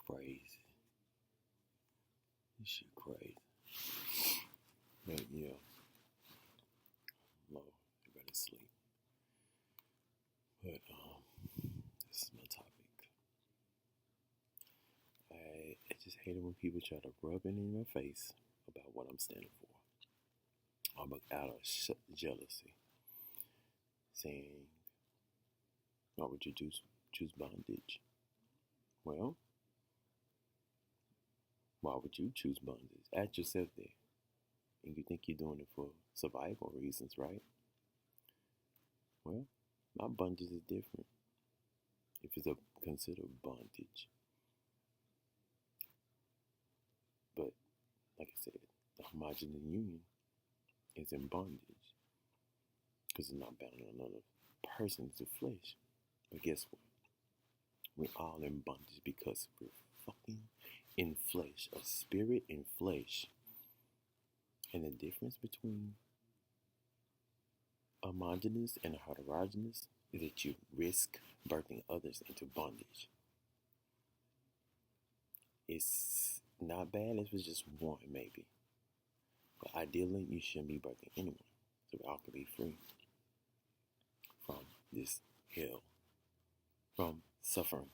Crazy. This shit crazy. But yeah, I'm low. I gotta sleep. But this is my topic. I just hate it when people try to rub it in my face about what I'm standing for. I'm out of jealousy, saying, "Why would you choose bondage?" Well, why would you choose bondage? Ask yourself that. And you think you're doing it for survival reasons, right? Well, my bondage is different. If it's considered bondage, but like I said, the homogeneous union is in bondage because it's not bound on another person's flesh. But guess what? We're all in bondage because we're fucking in flesh, a spirit in flesh. And the difference between homogeneous and heterogeneous is that you risk birthing others into bondage. It's not bad if it's just one, maybe. But ideally, you shouldn't be birthing anyone. So we all can be free from this hell, from suffering.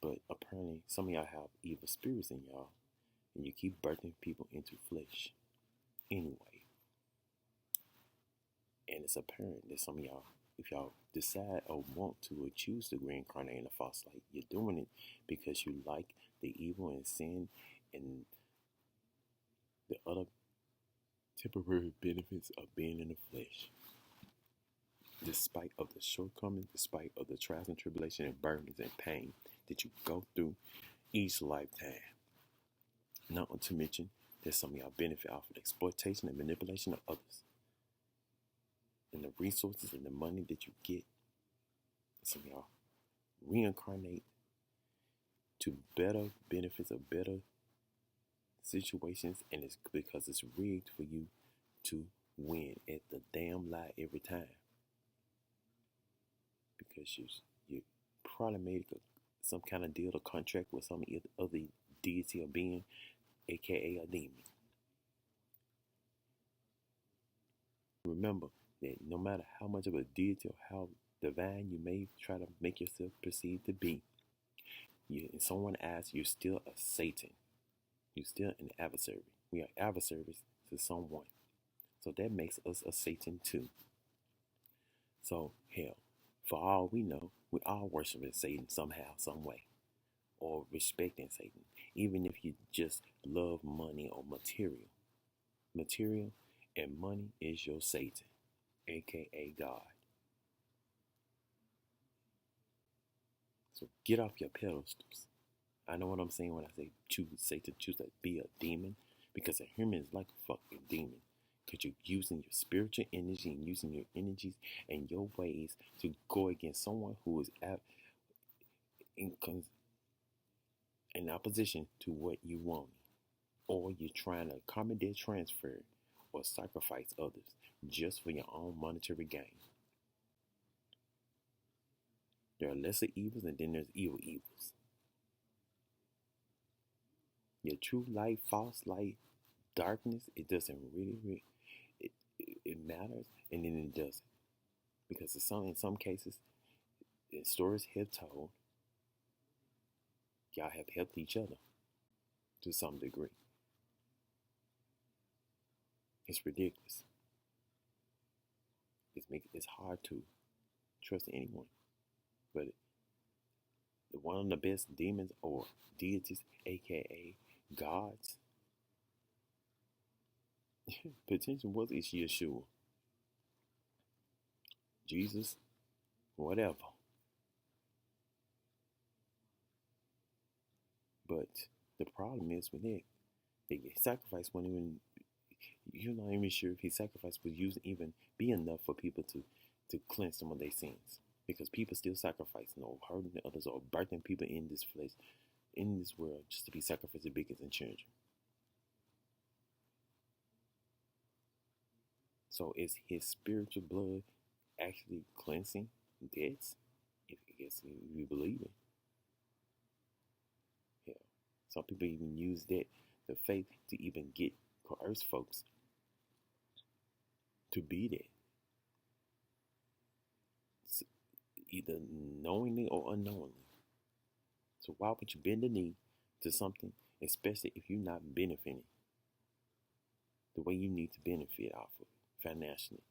But apparently, some of y'all have evil spirits in y'all, and you keep birthing people into flesh anyway. And it's apparent that some of y'all, if y'all decide or want to or choose to reincarnate in a false light, you're doing it because you like the evil and sin and the other temporary benefits of being in the flesh. Despite of the shortcomings, despite of the trials and tribulation and burdens and pain that you go through each lifetime. Not to mention that some of y'all benefit off of the exploitation and manipulation of others. And the resources and the money that you get, some of y'all reincarnate to better benefits of better situations, and it's because it's rigged for you to win at the damn lie every time. Because you probably made some kind of deal or contract with some other deity or being, aka a demon. Remember that no matter how much of a deity or how divine you may try to make yourself perceived to be, in someone's eyes, you're still a Satan. You're still an adversary. We are adversaries to someone. So that makes us a Satan too. So, hell, for all we know, we all worshiping Satan somehow, some way. Or respecting Satan. Even if you just love money or material. Material and money is your Satan, aka God. So get off your pedestals. I know what I'm saying when I say choose Satan, choose to be a demon. Because a human is like a fucking demon. Because you're using your spiritual energy and using your energies and your ways to go against someone who is in opposition to what you want. Or you're trying to accommodate, transfer, or sacrifice others just for your own monetary gain. There are lesser evils and then there's evils. Your true light, false light, darkness, it doesn't really it matters, and then it doesn't. Because in some cases, the stories have told, y'all have helped each other to some degree. It's ridiculous. It's hard to trust anyone. But one of the best demons or deities, aka gods, potential was is Yeshua, Jesus, whatever. But the problem is with it, the sacrifice wasn't even. You're not even sure if his sacrifice was even be enough for people to cleanse some of their sins. Because people still sacrificing or hurting others or birthing people in this flesh, in this world, just to be sacrificed to bigots and children. So is his spiritual blood actually cleansing debts? If I guess we believe it. Some people even use that, the faith, to even get coerce folks to be that. Either knowingly or unknowingly. So why would you bend the knee to something, especially if you're not benefiting the way you need to benefit off of it, financially,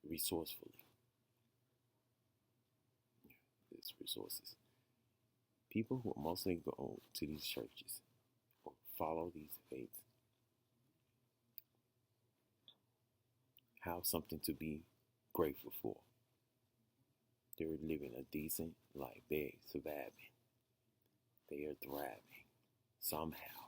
resourcefully? It's resources. People who mostly go to these churches or follow these faiths have something to be grateful for. They're living a decent life. They're surviving. They are thriving somehow,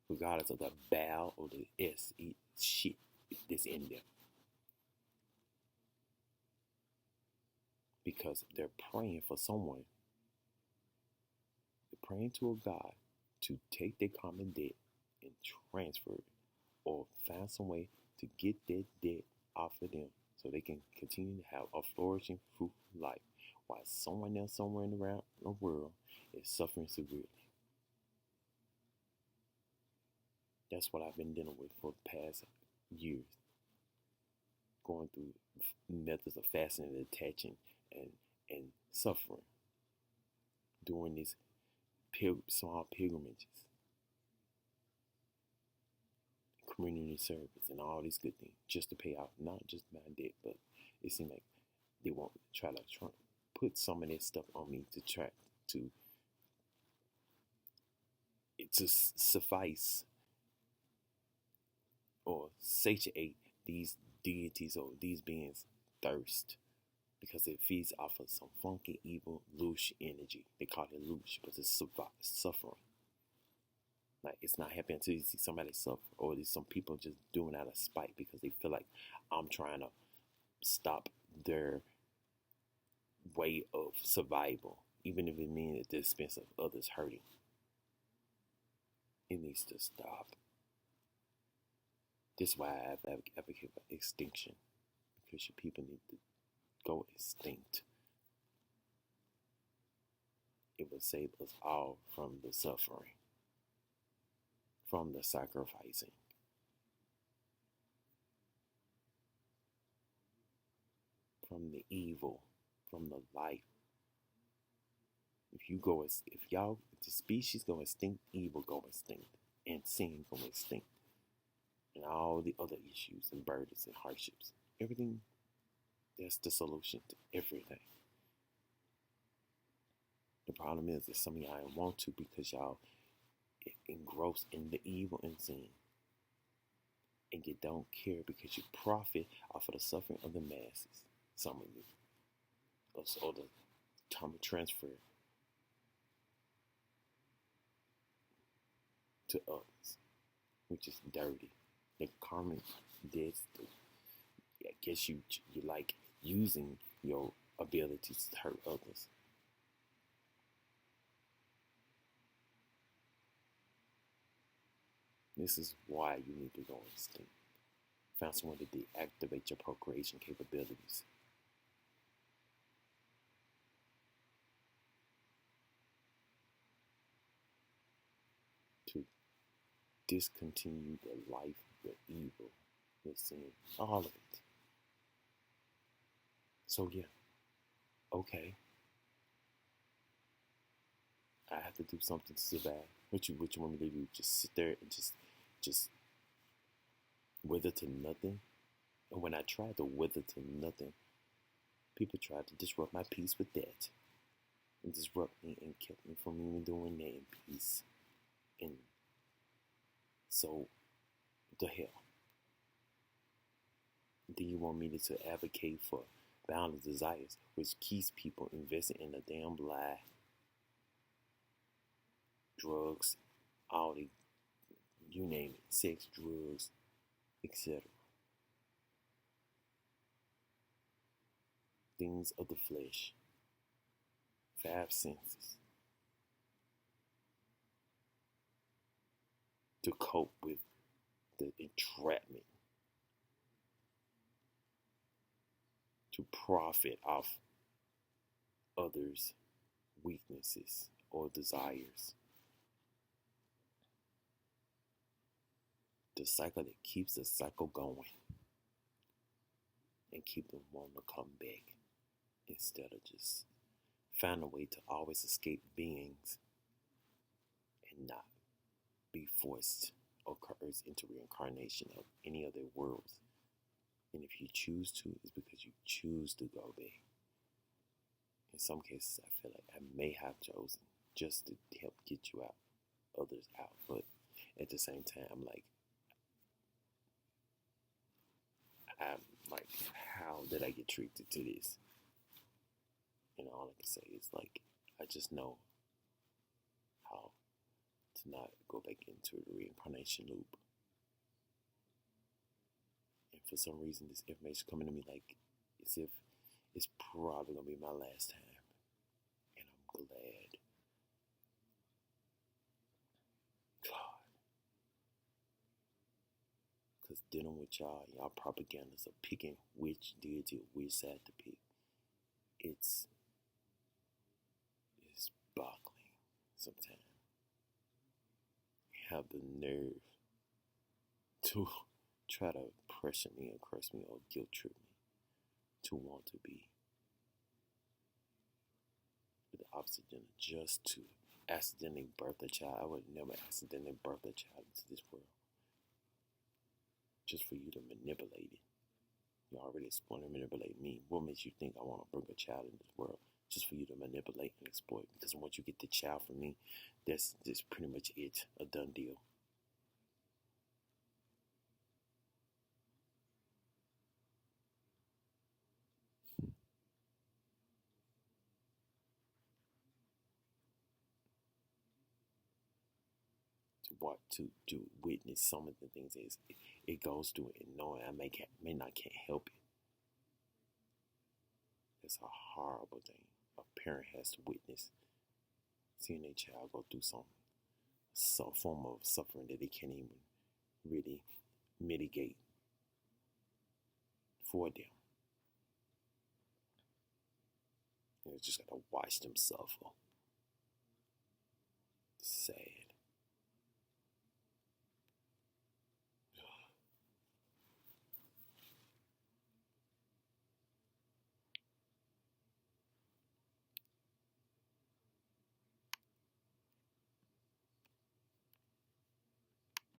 regardless of the bow or the shit that's in them. Because they're praying for someone. They're praying to a God to take their common debt and transfer it, or find some way to get that debt off of them so they can continue to have a flourishing, fruitful life, while someone else somewhere around the world is suffering severely. That's what I've been dealing with for the past years. Going through methods of fasting and detaching and suffering. Doing these small pilgrimages. Community service and all these good things just to pay out not just my debt, but it seems like they want to try to put some of that stuff on me to try to suffice or satiate these deities or these beings' thirst, because it feeds off of some funky, evil, louche energy. They call it louche, but it's suffering. Like, it's not happy until you see somebody suffer, or there's some people just doing it out of spite because they feel like I'm trying to stop their way of survival, even if it means at the expense of others hurting. It needs to stop. This is why I advocate for extinction, because your people need to go extinct. It will save us all from the suffering, from the sacrificing. From the evil, from the life. If the species go extinct, evil go extinct, and sin go extinct, and all the other issues and burdens and hardships, everything, that's the solution to everything. The problem is that some of y'all don't want to, because y'all engrossed in the evil and sin, and you don't care because you profit off of the suffering of the masses. Some of you, or the time of transfer to others, which is dirty. The karmic debts. I guess you like using your abilities to hurt others. This is why you need to go extinct. Found someone to deactivate your procreation capabilities. To discontinue the life, the evil, the sin, all of it. So yeah, okay. I have to do something to survive. What you want me to do? Just sit there and just wither to nothing? And when I tried to wither to nothing, people tried to disrupt my peace with that. And disrupt me and kept me from even doing that in peace. And so, the hell? Do you want me to advocate for boundless desires, which keeps people invested in a damn lie? Drugs, all the, you name it, sex, drugs, etc. Things of the flesh, 5 senses, to cope with the entrapment, to profit off others' weaknesses or desires. the cycle that keeps the cycle going and keep them wanting to come back instead of just find a way to always escape beings and not be forced or coerced into reincarnation of any other worlds. And if you choose to, it's because you choose to go there. In some cases, I feel like I may have chosen just to help get you out, others out. But at the same time, I'm like, how did I get treated to this? And all I can say is like, I just know how to not go back into the reincarnation loop. And for some reason, this information coming to me like as if it's probably gonna be my last time. And I'm glad. God. Because dealing with y'all propagandas of picking which deity or which side to pick, it's boggling sometimes. You have the nerve to try to pressure me, oppress me, or guilt trip me to want to be the opposite gender just to accidentally birth a child. I would never accidentally birth a child into this world just for you to manipulate it. You already want to manipulate me. What makes you think I want to bring a child into this world just for you to manipulate and exploit? Because once you get the child from me, that's pretty much it, a done deal. To witness some of the things it goes through, and knowing I may not can't help it. It's a horrible thing. A parent has to witness seeing their child go through some form of suffering that they can't even really mitigate for them. And they just gotta watch them suffer. Sad.